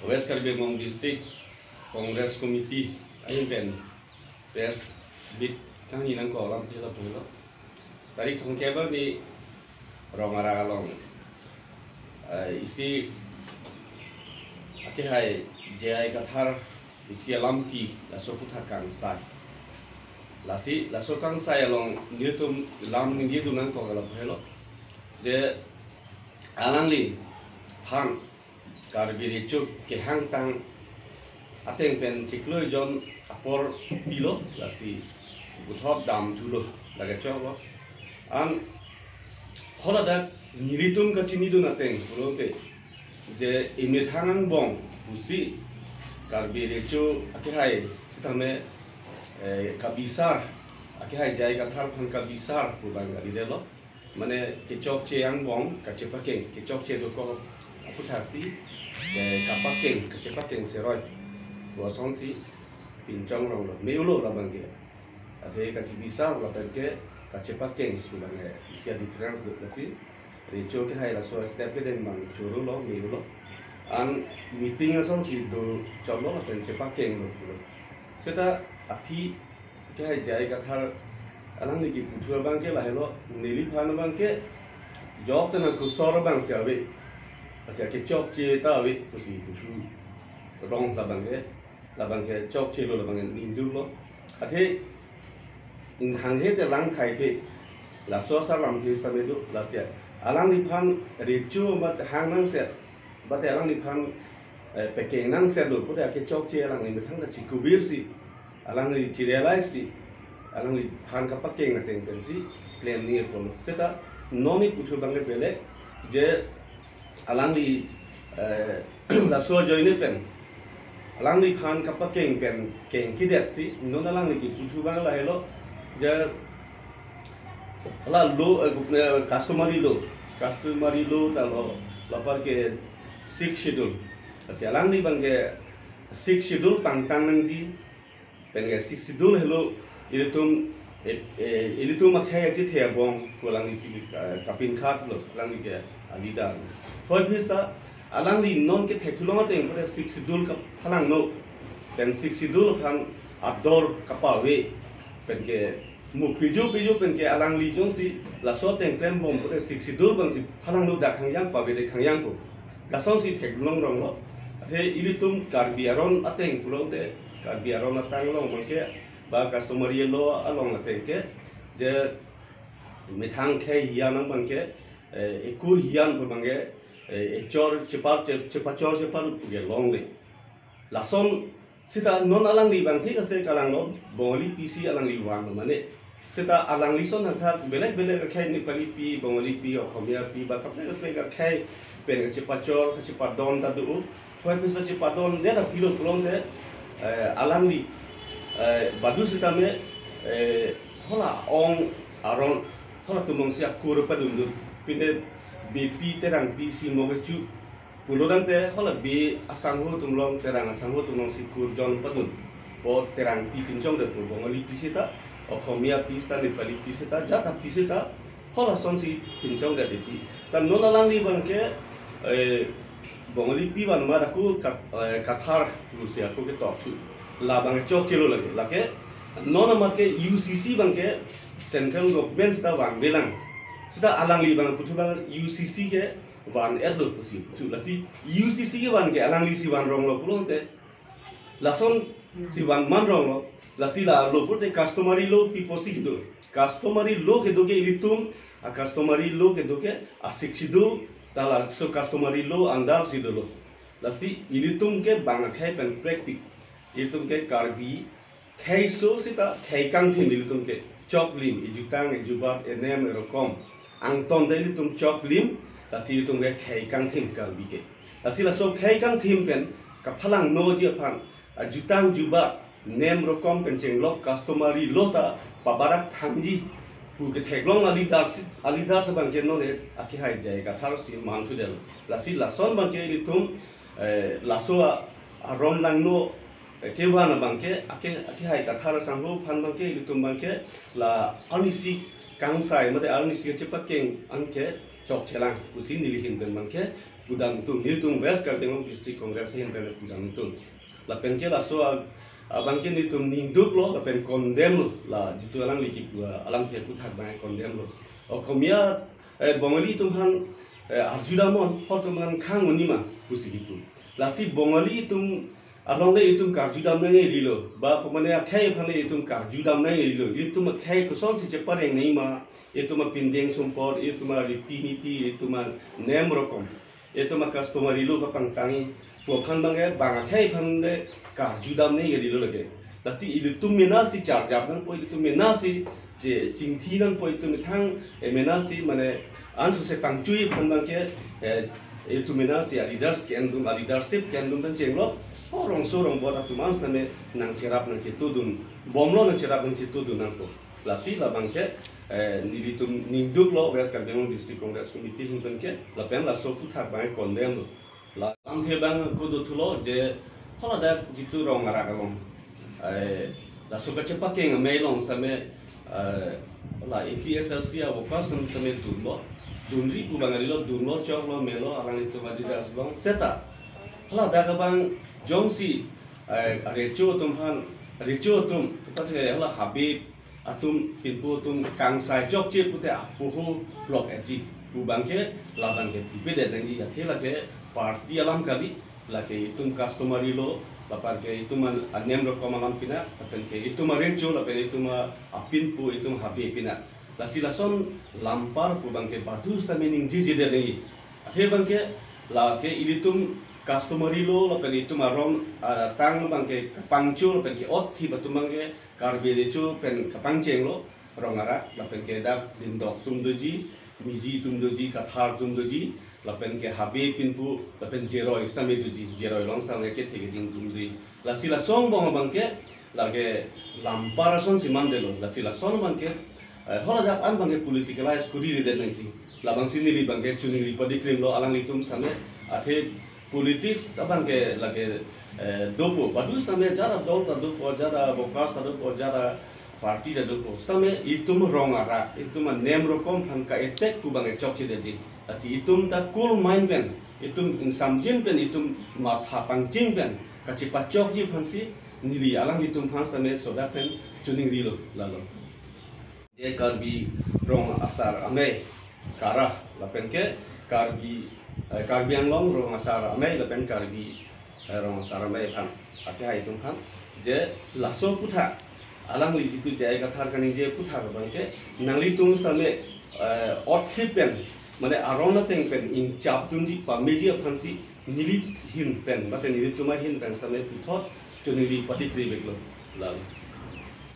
West Karbengong District Congress Committee ayun pen press bit kang inang ko lang sila pulo tarik thong keba ni rongara long isi ake hai jai kathar isi alam ki laso putha kang sai lasi laso kang sai along nitum lam ningi dunang ko gala phelo je alangli phang Karbiri cuk ke hang tang ateng pen cikloi jon apor pilo lasi buthop dam tulo laga chobo an holada niritum ka chini dun ateng pulote je imit hangang bong busi Karbiri cuk akihai sitame kabisar akihai jai ka thar phan kabisar pubang gari delo mane ke chok che ang bong ka chepake ke chok che do ko aku tarsi kapakeng kecepakeng seroi boson si pincong rong lo meulo la bangke ade ka bisa la bangke kecepakeng bulan isia difference do lasi recho ke hai la so step ke den bang churu lo meulo an meeting ason si do cholo la kecepakeng lo seta api ke hai jai ka thar alang ni ki puthua bangke la helo nili phan bangke job tana ku sor bang siawe Asia ke chok che ta we pusi putu rong labang ke chok che lo labang nindu lo athe in hang he te lang thai the la so sa lam thi sta me do la sia alang ni phan re chu ma hang nang se ba te alang ni phan pe ke nang se do ko da ke chok che alang ni thang da chi ku bir si alang ni chi realize si alang ni phan ka pa ke na teng pen si plan ni ko lo seta no ni putu bang ke pele je alangli la so join pen alangli phan kappa keng pen keng kidet si non alangli ki putu bang la helo ja la lo customary lo ta lo la par ke 6 schedule asi alangli bang ke 6 schedule pang tang nang ji pen ke 6 schedule helo ilitum akhaya ji the bong ko langli si kapin khat lo langli ke alida Hoi pista alangli non ke thekulong teng pore 6 schedule ka phalang no pen 6 schedule phan outdoor kapawe pen ke mu piju pen ke alangli jong si la so teng trem bom pore 6 schedule bang si phalang no da khangyang pawe de khangyang ko la son si thekulong rong lo the ilitum karbiaron ateng pulong te karbiaron atang long bang ke ba customary lo along ateng ke je mithang khe hianang bang ke ekur hian pur bang ke chor cepat ge long le lason sita non alang li bang thik ase kalang no bongoli pc alang li wang mane sita alang li son tha belek khai ni pali pi bongoli pi okhomia pi ba kapne ka khai pen cepat don ta du thoi pisa cepat don de la pilo klong de alang li badu sita me hola ong aron hola tumong sia kur pa dum pine BP terang PC mogecu pulodan te hola B asangho tumlong terang asangho tumlong sikur jon padun po terang pi pincong de bongoli pisita okhomia pista ni pali pisita jata pisita hola sonsi pincong de pi tan nonalang ni bangke bongoli pi ban ma aku kathar rusia ko ke top la bang chok chelo lake nona make UCC bangke central government sta wang belang Sudah alangli bang putu bang UCC ke wan erlo pusi putu lasi UCC ke wan ke alangli si wan rong lo pulong te lason si wan man rong lo lasi la lo pute customary lo people si do customary lo ke do ke ilitum a customary lo ke do ke a 6 schedule tala so customary lo andar si do lo lasi ilitum ke bang khai pen practic ilitum ke karbi khai so sita khai kang thim ilitum ke choklim ijutang ijubat enem erokom angton dari tum chok lim lasi tum ke khai kang thim karbi ke lasi la so khai kang thim pen ka phalang no je phan jutang juba nem rokom pen cheng lok customary lota pabarak thamji pu ke theklong ali das bang ke no ne aki hai jai ka thar si man thu del lasi la son bang ke tum la so rom lang no kewana bang ke aki hai ka thar sang ho phan bang ke tum bang ke la anisi kangsai mate arni si chepak keng anke chok chelang pusi nilihin ben manke pudam itu niltung West Karbengong District Congress hin pen pudam itu la pen ke la so abang ke niltung ningduk lo la pen condemn lo la jitu alang liki alang ke puthak ba condemn lo o komia bongali tumhan arjudamon hortuman khang unima kusigitu la si bongali tum along le itum karjudam na lilo ba pemane akhai phane itum karjudam na lilo itum akhai kuson si chepare nei ma itum pindeng sumpor itum riti itum nem rokom itum customary lo kapang tangi pophan bange bang akhai phane karjudam na lilo lage lasi itum mena si charjab nan poi itum mena si je jingthi nan poi itum thang mena si mane ansu se pangchui phan bangke itum mena si leadership kendum dan chenglo orang sorong buat atu mas name nang cerap nang citudun bomlo nang cerap nang citudun nang ko lasi la bangke nilitum ninduk lo West Karbengong District Congress Committee hunten ke la pen la so puthak bang condemn lo la angke bang kudu thulo je hola da jitu rong ara kalong la so kacepa ke ngamai long stame la APSLC abo pas nang stame dunlo dunri ku bangali lo dunlo chok lo melo arang itu madi das long seta hola da bang jongsi recho tum pate hala habib atum pinpu tum kangsai jok che pute apuhu blok eji pu bangke la bangke pipede dangi athela ke party alam kali la ke tum customary lo la par ke itum anem rokom alam pina apen ke itum recho la pen itum apinpu itum habib pina la silason lampar pu bangke batu sta meaning jiji de dangi athe bangke la ke ilitum customary lo lapen itu marom tang bangke kapangcu lapen ke ot hi batu bangke karbede chu pen kapangceng lo rongara lapen ke dak lindok tumdoji miji tumdoji kathar tumdoji lapen ke habe pinpu lapen jero istame doji jero long stame ke thege ding tumri lasila song bong bangke lage lampara son simandelo lasila son bangke hola dak an bangke politicalize kuri de nangsi labang sinili bangke chunili padikrim lo alang itum same athe politics tabang ke lage dopo badus tame jara dol ta dopo jara bokas ta dopo jara party ta dopo tame itum rongara itum nem rokom phan ka etek ku bang chok che deji asi itum ta cool mind pen itum samjin pen itum matha pangching pen ka chipa chok ji phansi nili alang itum phans tame soda pen chuning rilo lalo je karbi rong asar ame kara lapen ke karbi anglong rong asar amai lepen karbi rong asar amai phan ate hai tum phan je laso putha alang li jitu je kathar kani je putha bangke nangli tum stame ot khipen mane arona teng pen in chap tum ji pa meji phansi nili hin pen bate nili tuma hin pen stame puthot chunili patikri beglo lal